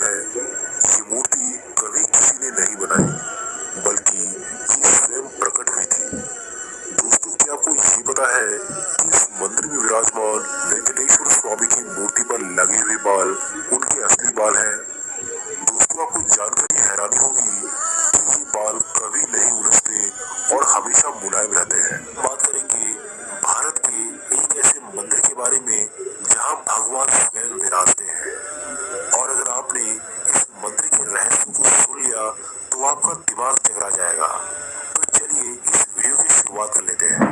है, ये मूर्ति कभी किसी ने नहीं बनाई, बल्कि ये स्वयं प्रकट हुई थी। दोस्तों, क्या आपको ये पता है कि इस मंदिर में विराजमान वेंकटेश्वर स्वामी की मूर्ति पर लगे हुए बाल उनके असली बाल हैं? दोस्तों, आपको जानकर ये हैरानी होगी कि ये बाल कभी नहीं उलझते और हमेशा मुलायम रहते हैं। बात करेंगे भारत के एक ऐसे मंदिर के बारे में जहां भगवान स्वयं विराजते हैं। और अगर आपने इस मंदिर के रहस्य को सुन लिया तो आपका दिमाग चकरा जाएगा। तो चलिए इस वीडियो की शुरुआत कर लेते हैं।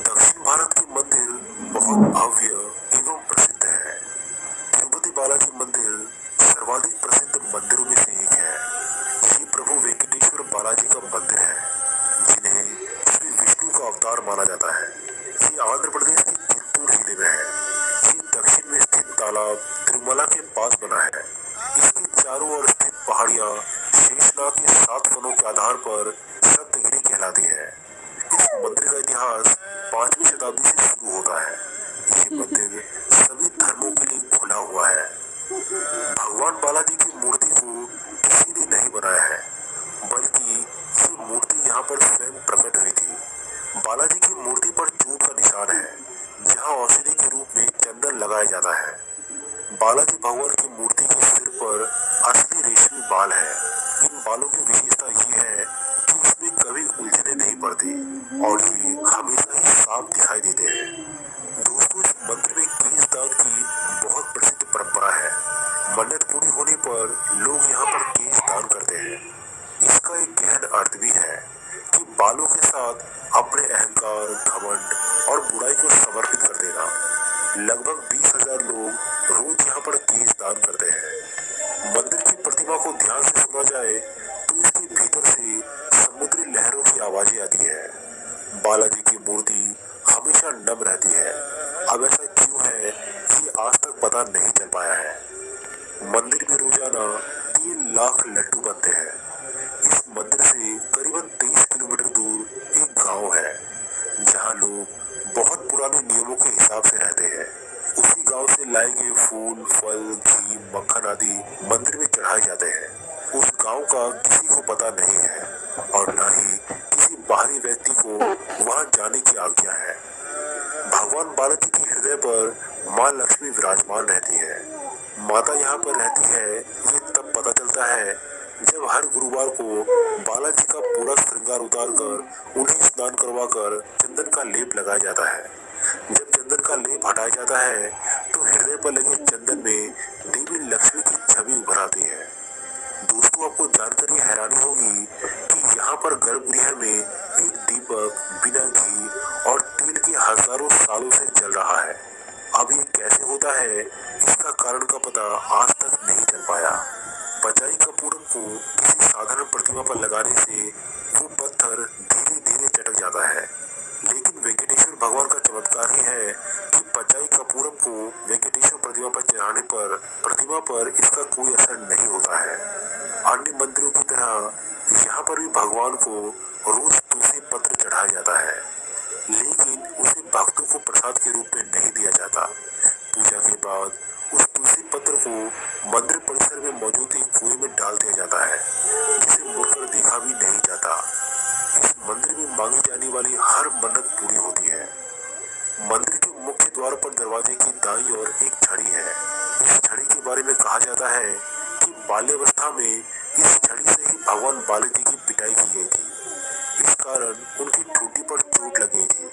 दक्षिण भारत के मंदिर बहुत भव्य एवं प्रसिद्ध है। तिरुपति बालाजी मंदिर सर्वाधिक प्रसिद्ध मंदिरों में से एक है। ये प्रभु वेंकटेश्वर बालाजी का मंदिर है, जिन्हें श्री विष्णु का अवतार माना जाता है। ये आंध्र प्रदेश के चित्तूर जिले में है। ये दक्षिण में स्थित तालाब तिरुमला के पास बना है। इसके चारों ओर स्थित पहाड़ियां शेषनाग के 7 फनों के आधार पर सप्तगिरी कहलाती है। इस मंदिर का इतिहास 5वीं शताब्दी से शुरू होता है। ये मंदिर सभी धर्मों के लिए खुला हुआ है। भगवान बालाजी की मूर्ति को किसी ने नहीं बनाया है, बल्कि ये मूर्ति यहाँ पर स्वयं प्रकट हुई थी। बालाजी की मूर्ति पर चोट का निशान है, जहाँ औषधि के रूप में चंदन लगाया जाता है। बालाजी भगवान की मूर्ति के सिर पर असली रेशमी बाल है। इन बालों की विशेषता ये है कि इसमें कभी उलझने नहीं पड़ती और ये हमेशा ही साफ दिखाई देते हैं। दोस्तों, इस मंदिर में केश दान की बहुत प्रसिद्ध परंपरा है। मन्नत पूरी होने पर लोग यहाँ पर केश दान करते हैं। इसका एक गहन अर्थ भी है कि बालों के साथ अपने अहंकार, घमंड और बुराई को समर्पित कर देना। लगभग 20,000 लोग रोज यहाँ पर केश दान करते हैं। मंदिर की प्रतिमा को ध्यान से सुना जाए तो इसके भीतर से समुद्री लहरों की आवाजें आती है। बालाजी की मूर्ति हमेशा नम रहती है। अब ऐसा क्यों है, ये आज तक पता नहीं चल पाया है। मंदिर में रोजाना 3 लाख लड्डू बनते हैं। इस मंदिर से करीबन 23 किलोमीटर दूर एक गांव है, जहां लोग बहुत पुराने नियमों के हिसाब से रहते हैं। उसी गांव से लाए गए फूल, फल, घी, मक्खन आदि मंदिर में चढ़ाए जाते हैं। उस गांव का किसी को पता नहीं है और न ही किसी बाहरी व्यक्ति को वहां जाने की आज्ञा है। भगवान बालाजी के हृदय पर माँ लक्ष्मी विराजमान रहती है। माता यहाँ पर रहती है, ये तब पता चलता है जब हर गुरुवार को बालाजी का पूरा श्रृंगार उतार कर उन्हें स्नान करवाकर चंदन का लेप लगाया जाता है। जब चंदन का लेप हटाया जाता है तो हृदय पर लगे चंदन में देवी लक्ष्मी की छवि उभर आती है। दोस्तों, आपको जानकर ये हैरानी होगी कि यहाँ पर गर्भगृह में एक दीपक बिना घी और तेल के हजारों सालों से जल रहा है। अब ये कैसे होता है, इसका कारण का पता आज तक नहीं चल पाया। पचाई कपूरम को किसी साधारण प्रतिमा पर लगाने से वो पत्थर धीरे धीरे चटक जाता है, लेकिन वेंकटेश्वर भगवान का चमत्कार ही है कि पचाई कपूरम को वेंकटेश्वर प्रतिमा पर चढ़ाने पर प्रतिमा पर इसका कोई असर नहीं होता है। अन्य मंदिरों की तरह यहाँ पर भी भगवान को रोज तुलसी पत्र चढ़ाया जाता है, लेकिन उसे भक्तों को प्रसाद के रूप में नहीं दिया जाता। पूजा के बाद उस तुलसी पत्र को मंदिर परिसर में मौजूद एक कुएं में डाल दिया जाता है, जिसे मुड़कर देखा भी नहीं जाता। इस मंदिर में मांगी जाने वाली हर मन्नत पूरी होती है। मंदिर के मुख्य द्वार पर दरवाजे की दाईं ओर एक छड़ी है। इस छड़ी के बारे में कहा जाता है कि बाल्यावस्था में इस छड़ी से ही भगवान बालाजी की पिटाई की गई थी। इस कारण उनकी ठोडी पर चोट लगी थी।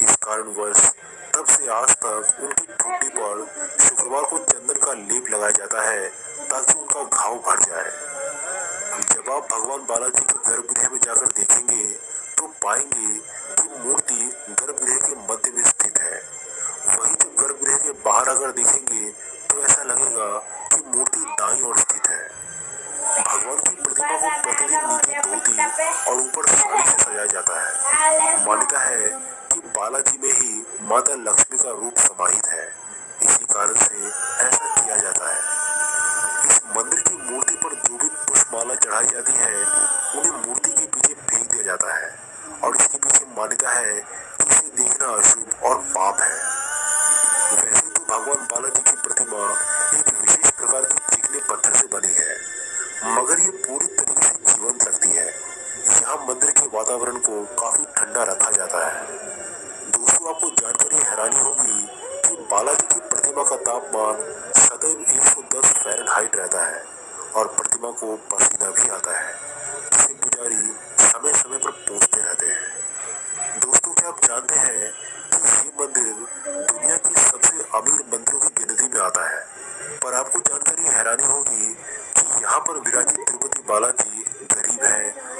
इस कारणवश तब से आज तक उनकी ठोडी पर शुक्रवार को चंदन का लेप लगाया जाता है, ताकि उनका घाव भर जाए। जब आप भगवान बालाजी के गर्भगृह में जाकर देखेंगे तो पाएंगे कि मूर्ति गर्भगृह के मध्य में स्थित है। वहीं जब गर्भगृह के बाहर अगर देखेंगे तो ऐसा लगेगा कि मूर्ति दाईं ओर स्थित है। भगवान की प्रतिमा को प्रतिदिन नीचे धोती और ऊपर साड़ी से सजाया जाता है। मान्यता है कि बालाजी में ही माता लक्ष्मी का रूप समाहित है, इसी कारण से ऐसा किया जाता है। इस मंदिर की मूर्ति पर जो भी पुष्पमाला चढ़ाई जाती है, उन्हें मूर्ति के पीछे फेंक दिया जाता है और इसके पीछे मान्यता है कि इसे देखना अशुभ और पाप है। वैसे तो भगवान बालाजी की प्रतिमा एक विशेष प्रकार की चिकने मगर ये पूरी तरीके से जीवंत लगती है। यहाँ मंदिर के वातावरण को काफी ठंडा रखा जाता है। दोस्तों, आपको जानकर ये हैरानी होगी कि बालाजी की प्रतिमा का तापमान सदैव 110 फ़ारेनहाइट रहता है और प्रतिमा को पसीना भी आता है, जिसे पुजारी समय समय पर पोंछते रहते हैं। दोस्तों, क्या आप जानते हैं कि ये मंदिर दुनिया की सबसे अमीर मंदिरों की गिनती में आता है? पर आपको जानकर ये हैरानी होगी कि यहाँ पर विराजित तिरुपति बालाजी गरीब हैं